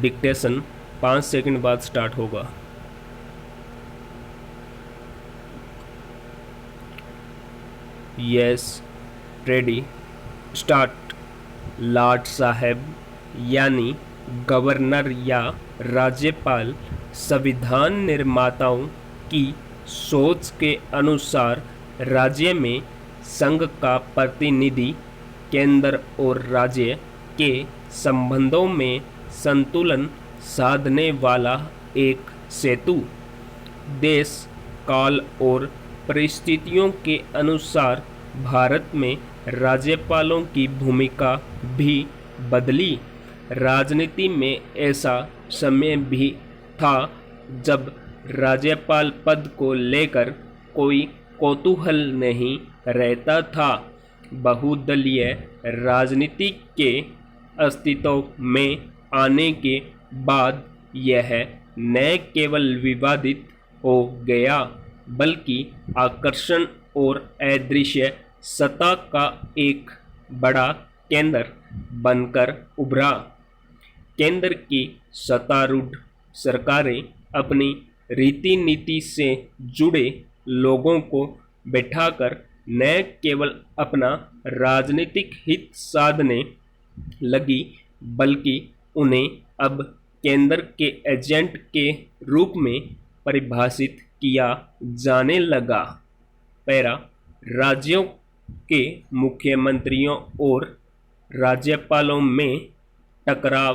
Dictation 5 second बाद start होगा। Yes, ready, start. Lord साहब यानी गवर्नर या राज्यपाल संविधान निर्माताओं की सोच के अनुसार राज्य में संघ का प्रतिनिधि, केंद्र और राज्य के संबंधों में संतुलन साधने वाला एक सेतु। देश काल और परिस्थितियों के अनुसार भारत में राज्यपालों की भूमिका भी बदली। राजनीति में ऐसा समय भी था जब राज्यपाल पद को लेकर कोई कौतूहल नहीं रहता था। बहुदलीय राजनीति के अस्तित्व में आने के बाद यह न केवल विवादित हो गया बल्कि आकर्षण और अदृश्य सत्ता का एक बड़ा केंद्र बनकर उभरा। केंद्र की सत्तारूढ़ सरकारें अपनी रीति नीति से जुड़े लोगों को बैठाकर न केवल अपना राजनीतिक हित साधने लगी बल्कि उन्हें अब केंद्र के एजेंट के रूप में परिभाषित किया जाने लगा। पैरा, राज्यों के मुख्यमंत्रियों और राज्यपालों में टकराव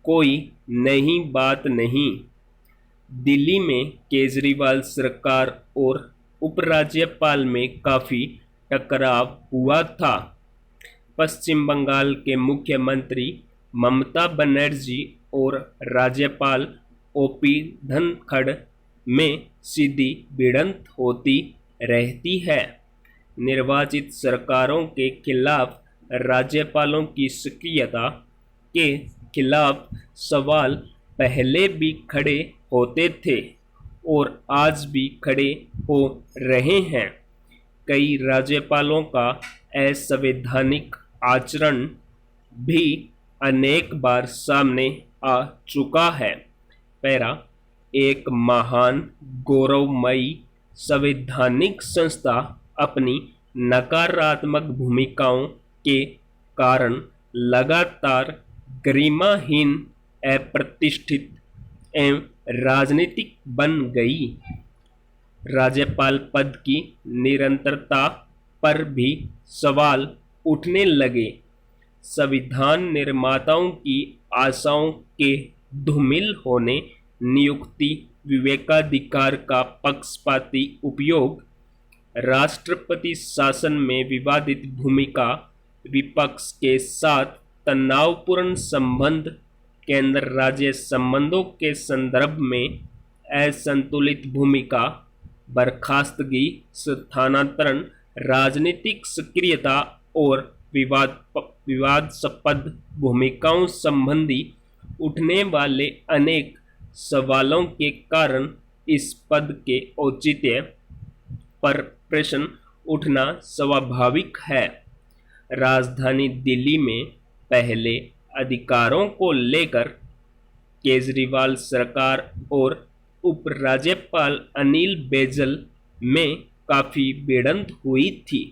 कोई नई बात नहीं। दिल्ली में केजरीवाल सरकार और उपराज्यपाल में काफ़ी टकराव हुआ था। पश्चिम बंगाल के मुख्यमंत्री ममता बनर्जी और राज्यपाल ओपी धनखड़ में सीधी भिड़ंत होती रहती है। निर्वाचित सरकारों के खिलाफ राज्यपालों की सक्रियता के खिलाफ सवाल पहले भी खड़े होते थे और आज भी खड़े हो रहे हैं। कई राज्यपालों का असंवैधानिक आचरण भी अनेक बार सामने आ चुका है। पैरा, एक महान गौरवमयी संवैधानिक संस्था अपनी नकारात्मक भूमिकाओं के कारण लगातार गरिमाहीन, अप्रतिष्ठित एवं राजनीतिक बन गई। राज्यपाल पद की निरंतरता पर भी सवाल उठने लगे। संविधान निर्माताओं की आशाओं के धूमिल होने, नियुक्ति विवेकाधिकार का पक्षपाती उपयोग, राष्ट्रपति शासन में विवादित भूमिका, विपक्ष के साथ तनावपूर्ण संबंध, केंद्र राज्य संबंधों के संदर्भ में असंतुलित भूमिका, बर्खास्तगी, स्थानांतरण, राजनीतिक सक्रियता और विवादास्पद भूमिकाओं संबंधी उठने वाले अनेक सवालों के कारण इस पद के औचित्य पर प्रश्न उठना स्वाभाविक है। राजधानी दिल्ली में पहले अधिकारों को लेकर केजरीवाल सरकार और उपराज्यपाल अनिल बैजल में काफ़ी भिड़ंत हुई थी।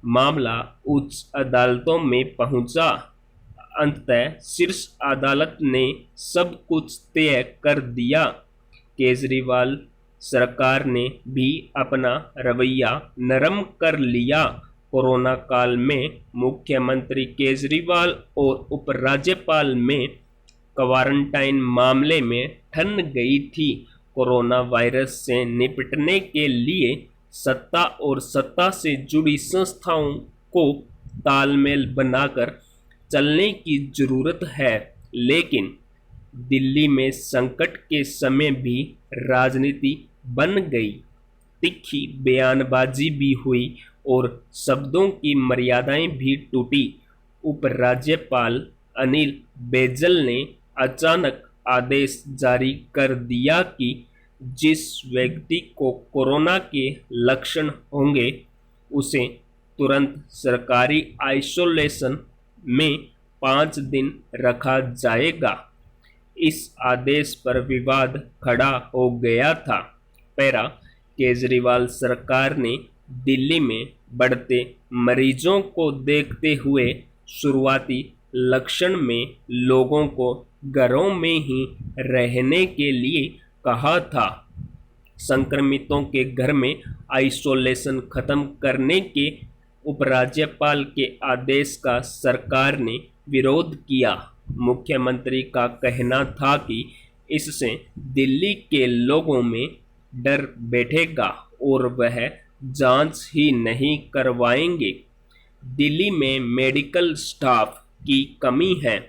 मामला उच्च अदालतों में पहुंचा। अंततः शीर्ष अदालत ने सब कुछ तय कर दिया। केजरीवाल सरकार ने भी अपना रवैया नरम कर लिया। कोरोना काल में मुख्यमंत्री केजरीवाल और उपराज्यपाल में क्वारंटाइन मामले में ठन गई थी। कोरोना वायरस से निपटने के लिए सत्ता और सत्ता से जुड़ी संस्थाओं को तालमेल बनाकर चलने की जरूरत है, लेकिन दिल्ली में संकट के समय भी राजनीति बन गई। तीखी बयानबाजी भी हुई और शब्दों की मर्यादाएं भी टूटी। उपराज्यपाल अनिल बैजल ने अचानक आदेश जारी कर दिया कि जिस व्यक्ति को कोरोना के लक्षण होंगे उसे तुरंत सरकारी आइसोलेशन में 5 दिन रखा जाएगा। इस आदेश पर विवाद खड़ा हो गया था। पैरा केजरीवाल सरकार ने दिल्ली में बढ़ते मरीजों को देखते हुए शुरुआती लक्षण में लोगों को घरों में ही रहने के लिए कहा था। संक्रमितों के घर में आइसोलेशन खत्म करने के उपराज्यपाल के आदेश का सरकार ने विरोध किया। मुख्यमंत्री का कहना था कि इससे दिल्ली के लोगों में डर बैठेगा और वह जांच ही नहीं करवाएंगे। दिल्ली में मेडिकल स्टाफ की कमी है।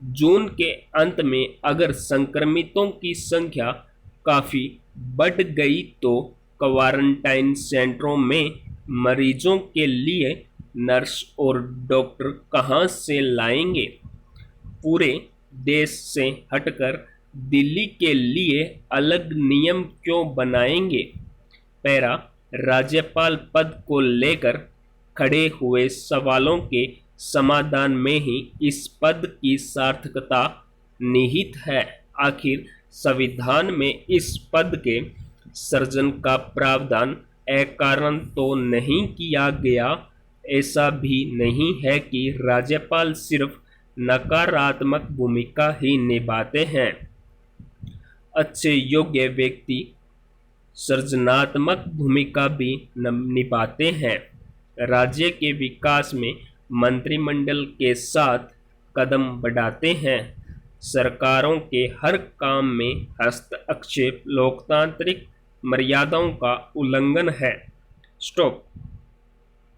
जून के अंत में अगर संक्रमितों की संख्या काफ़ी बढ़ गई तो क्वारंटाइन सेंटरों में मरीजों के लिए नर्स और डॉक्टर कहां से लाएंगे। पूरे देश से हटकर दिल्ली के लिए अलग नियम क्यों बनाएंगे। पैरा राज्यपाल पद को लेकर खड़े हुए सवालों के समाधान में ही इस पद की सार्थकता निहित है। आखिर संविधान में इस पद के सृजन का प्रावधान अकारण तो नहीं किया गया। ऐसा भी नहीं है कि राज्यपाल सिर्फ नकारात्मक भूमिका ही निभाते हैं। अच्छे योग्य व्यक्ति सृजनात्मक भूमिका भी निभाते हैं। राज्य के विकास में मंत्रिमंडल के साथ कदम बढ़ाते हैं। सरकारों के हर काम में हस्तक्षेप लोकतांत्रिक मर्यादाओं का उल्लंघन है। स्टॉप।